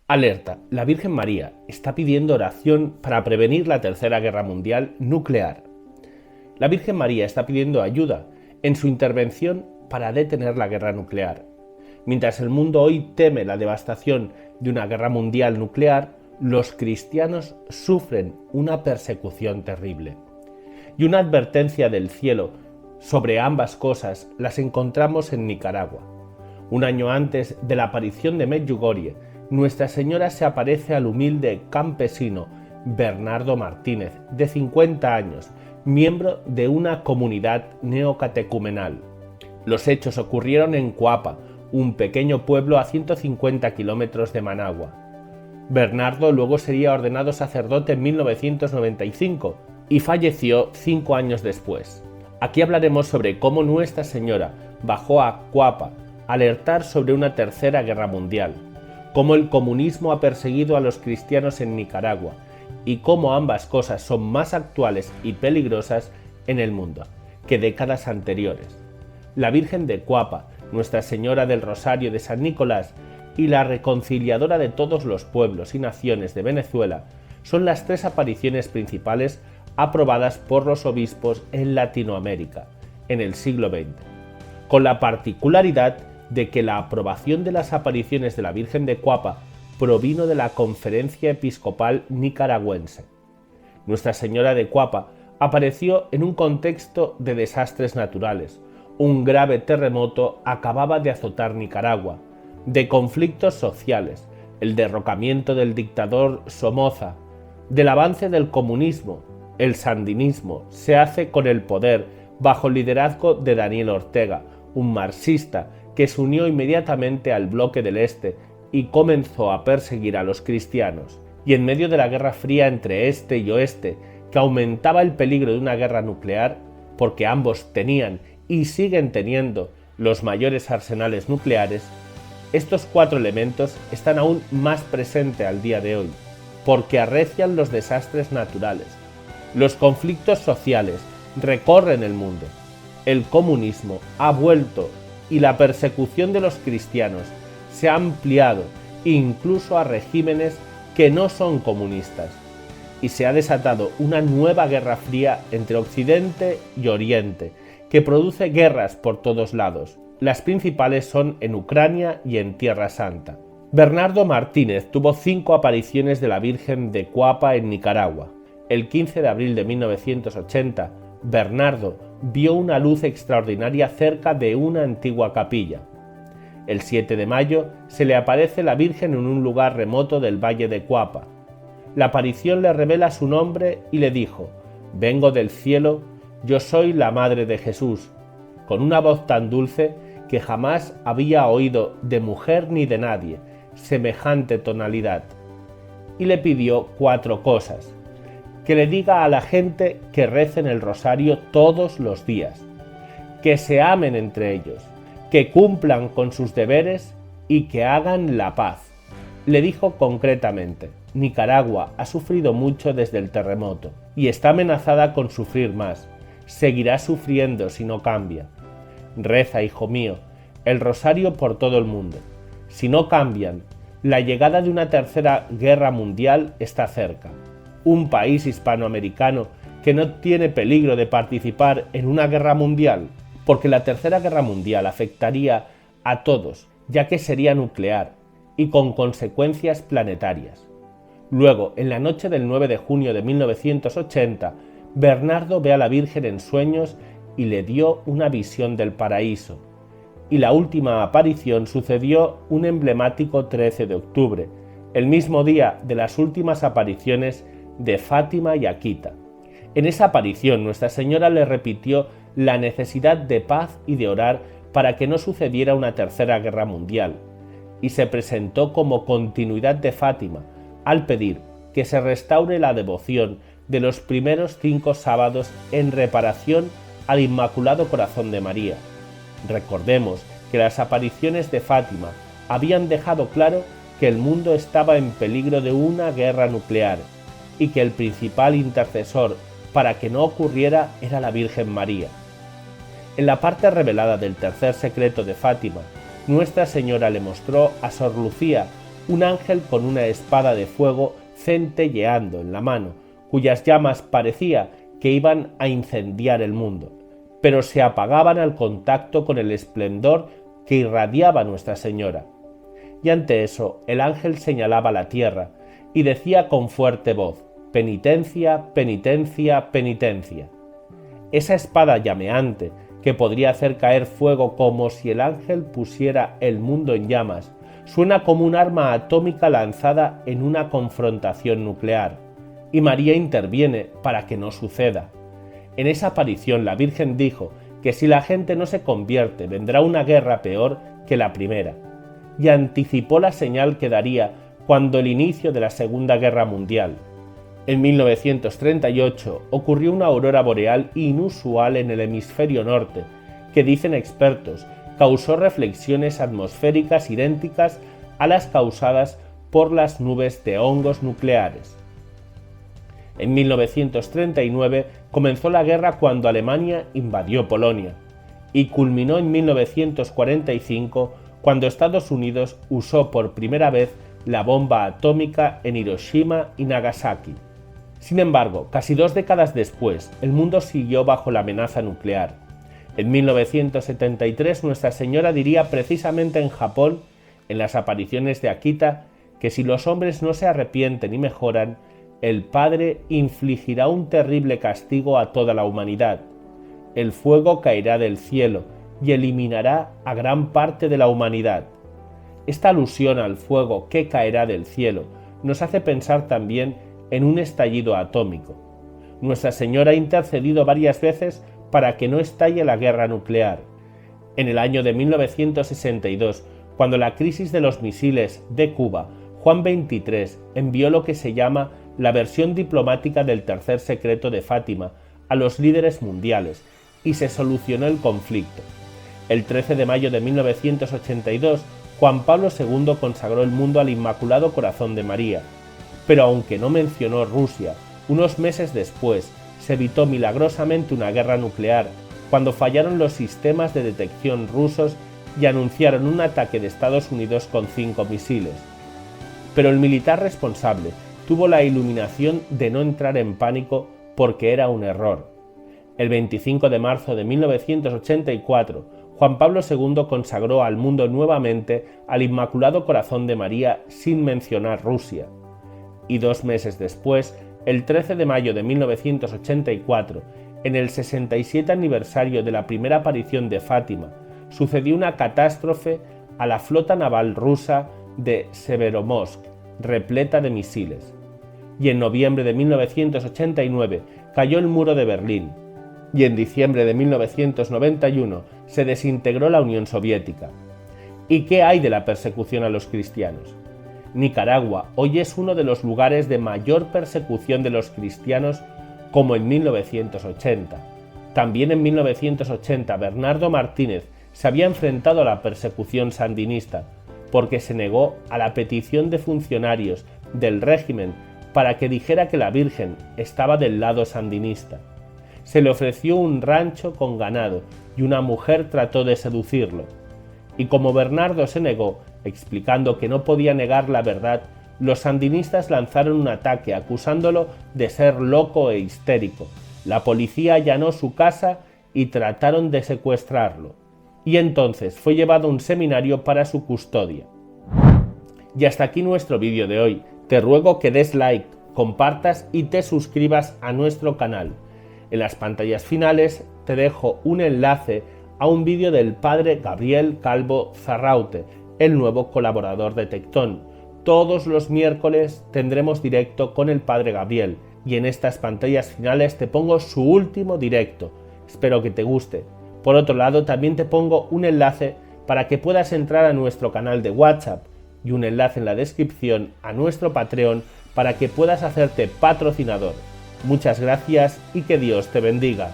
Alerta, la Virgen María está pidiendo oración para prevenir la Tercera Guerra Mundial nuclear. La Virgen María está pidiendo ayuda en su intervención para detener la guerra nuclear. Mientras el mundo hoy teme la devastación de una guerra mundial nuclear, los cristianos sufren una persecución terrible. Y una advertencia del cielo sobre ambas cosas las encontramos en Nicaragua. Un año antes de la aparición de Medjugorje, Nuestra Señora se aparece al humilde campesino Bernardo Martínez, de 50 años, miembro de una comunidad neocatecumenal. Los hechos ocurrieron en Coapa, un pequeño pueblo a 150 kilómetros de Managua. Bernardo luego sería ordenado sacerdote en 1995 y falleció 5 años después. Aquí hablaremos sobre cómo Nuestra Señora bajó a Coapa a alertar sobre una tercera guerra mundial, cómo el comunismo ha perseguido a los cristianos en Nicaragua y cómo ambas cosas son más actuales y peligrosas en el mundo que décadas anteriores. La Virgen de Coapa, Nuestra Señora del Rosario de San Nicolás y la reconciliadora de todos los pueblos y naciones de Venezuela son las tres apariciones principales aprobadas por los obispos en Latinoamérica en el siglo XX, con la particularidad de que la aprobación de las apariciones de la Virgen de Coapa provino de la Conferencia Episcopal Nicaragüense. Nuestra Señora de Coapa apareció en un contexto de desastres naturales. Un grave terremoto acababa de azotar Nicaragua, de conflictos sociales, el derrocamiento del dictador Somoza, del avance del comunismo. El sandinismo se hace con el poder bajo el liderazgo de Daniel Ortega, un marxista que se unió inmediatamente al bloque del Este y comenzó a perseguir a los cristianos. Y en medio de la Guerra Fría entre Este y Oeste, que aumentaba el peligro de una guerra nuclear, porque ambos tenían y siguen teniendo los mayores arsenales nucleares, estos cuatro elementos están aún más presentes al día de hoy, porque arrecian los desastres naturales. Los conflictos sociales recorren el mundo. El comunismo ha vuelto y la persecución de los cristianos se ha ampliado incluso a regímenes que no son comunistas, y se ha desatado una nueva guerra fría entre Occidente y Oriente, que produce guerras por todos lados. Las principales son en Ucrania y en Tierra Santa. Bernardo Martínez tuvo 5 apariciones de la Virgen de Coapa en Nicaragua. El 15 de abril de 1980, Bernardo vio una luz extraordinaria cerca de una antigua capilla. El 7 de mayo se le aparece la Virgen en un lugar remoto del valle de Coapa. La aparición le revela su nombre y le dijo: «Vengo del cielo, yo soy la Madre de Jesús», con una voz tan dulce que jamás había oído de mujer ni de nadie semejante tonalidad. Y le pidió 4 cosas: que le diga a la gente que recen el rosario todos los días, que se amen entre ellos, que cumplan con sus deberes y que hagan la paz. Le dijo concretamente: Nicaragua ha sufrido mucho desde el terremoto y está amenazada con sufrir más. Seguirá sufriendo si no cambia. Reza, hijo mío, el rosario por todo el mundo. Si no cambian, la llegada de una tercera guerra mundial está cerca. Un país hispanoamericano que no tiene peligro de participar en una guerra mundial, porque la tercera guerra mundial afectaría a todos, ya que sería nuclear y con consecuencias planetarias. Luego, en la noche del 9 de junio de 1980, Bernardo ve a la Virgen en sueños y le dio una visión del paraíso. Y la última aparición sucedió un emblemático 13 de octubre, el mismo día de las últimas apariciones de Fátima y Akita. En esa aparición Nuestra Señora le repitió la necesidad de paz y de orar para que no sucediera una tercera guerra mundial, y se presentó como continuidad de Fátima al pedir que se restaure la devoción de los primeros 5 sábados en reparación al Inmaculado Corazón de María. Recordemos que las apariciones de Fátima habían dejado claro que el mundo estaba en peligro de una guerra nuclear y que el principal intercesor para que no ocurriera era la Virgen María. En la parte revelada del tercer secreto de Fátima, Nuestra Señora le mostró a Sor Lucía un ángel con una espada de fuego centelleando en la mano, cuyas llamas parecía que iban a incendiar el mundo, pero se apagaban al contacto con el esplendor que irradiaba Nuestra Señora. Y ante eso el ángel señalaba la tierra y decía con fuerte voz: penitencia, penitencia, penitencia. Esa espada llameante, que podría hacer caer fuego como si el ángel pusiera el mundo en llamas, suena como un arma atómica lanzada en una confrontación nuclear, y María interviene para que no suceda. En esa aparición la Virgen dijo que si la gente no se convierte vendrá una guerra peor que la primera, y anticipó la señal que daría cuando el inicio de la Segunda Guerra Mundial. En 1938 ocurrió una aurora boreal inusual en el hemisferio norte, que dicen expertos causó reflexiones atmosféricas idénticas a las causadas por las nubes de hongos nucleares. En 1939 comenzó la guerra cuando Alemania invadió Polonia y culminó en 1945 cuando Estados Unidos usó por primera vez la bomba atómica en Hiroshima y Nagasaki. Sin embargo, casi 2 décadas después, el mundo siguió bajo la amenaza nuclear. En 1973 Nuestra Señora diría precisamente en Japón, en las apariciones de Akita, que si los hombres no se arrepienten y mejoran, el Padre infligirá un terrible castigo a toda la humanidad. El fuego caerá del cielo y eliminará a gran parte de la humanidad. Esta alusión al fuego que caerá del cielo nos hace pensar también en un estallido atómico. Nuestra Señora ha intercedido varias veces para que no estalle la guerra nuclear. En el año de 1962, cuando la crisis de los misiles de Cuba, Juan XXIII envió lo que se llama la versión diplomática del tercer secreto de Fátima a los líderes mundiales y se solucionó el conflicto. El 13 de mayo de 1982, Juan Pablo II consagró el mundo al Inmaculado Corazón de María, pero aunque no mencionó Rusia, unos meses después se evitó milagrosamente una guerra nuclear cuando fallaron los sistemas de detección rusos y anunciaron un ataque de Estados Unidos con 5 misiles. Pero el militar responsable tuvo la iluminación de no entrar en pánico porque era un error. El 25 de marzo de 1984, Juan Pablo II consagró al mundo nuevamente al Inmaculado Corazón de María sin mencionar Rusia. Y 2 meses después, el 13 de mayo de 1984, en el 67 aniversario de la primera aparición de Fátima, sucedió una catástrofe a la flota naval rusa de Severomorsk, repleta de misiles. Y en noviembre de 1989 cayó el muro de Berlín, y en diciembre de 1991 se desintegró la Unión Soviética. ¿Y qué hay de la persecución a los cristianos? Nicaragua hoy es uno de los lugares de mayor persecución de los cristianos, como en 1980. También en 1980 Bernardo Martínez se había enfrentado a la persecución sandinista porque se negó a la petición de funcionarios del régimen para que dijera que la Virgen estaba del lado sandinista. Se le ofreció un rancho con ganado y una mujer trató de seducirlo. Y como Bernardo se negó, explicando que no podía negar la verdad, los sandinistas lanzaron un ataque acusándolo de ser loco e histérico. La policía allanó su casa y trataron de secuestrarlo. Y entonces fue llevado a un seminario para su custodia. Y hasta aquí nuestro vídeo de hoy. Te ruego que des like, compartas y te suscribas a nuestro canal. En las pantallas finales te dejo un enlace a un vídeo del padre Gabriel Calvo Zarraute, el nuevo colaborador de Tectón. Todos los miércoles tendremos directo con el padre Gabriel y en estas pantallas finales te pongo su último directo. Espero que te guste. Por otro lado, también te pongo un enlace para que puedas entrar a nuestro canal de WhatsApp y un enlace en la descripción a nuestro Patreon para que puedas hacerte patrocinador. Muchas gracias y que Dios te bendiga.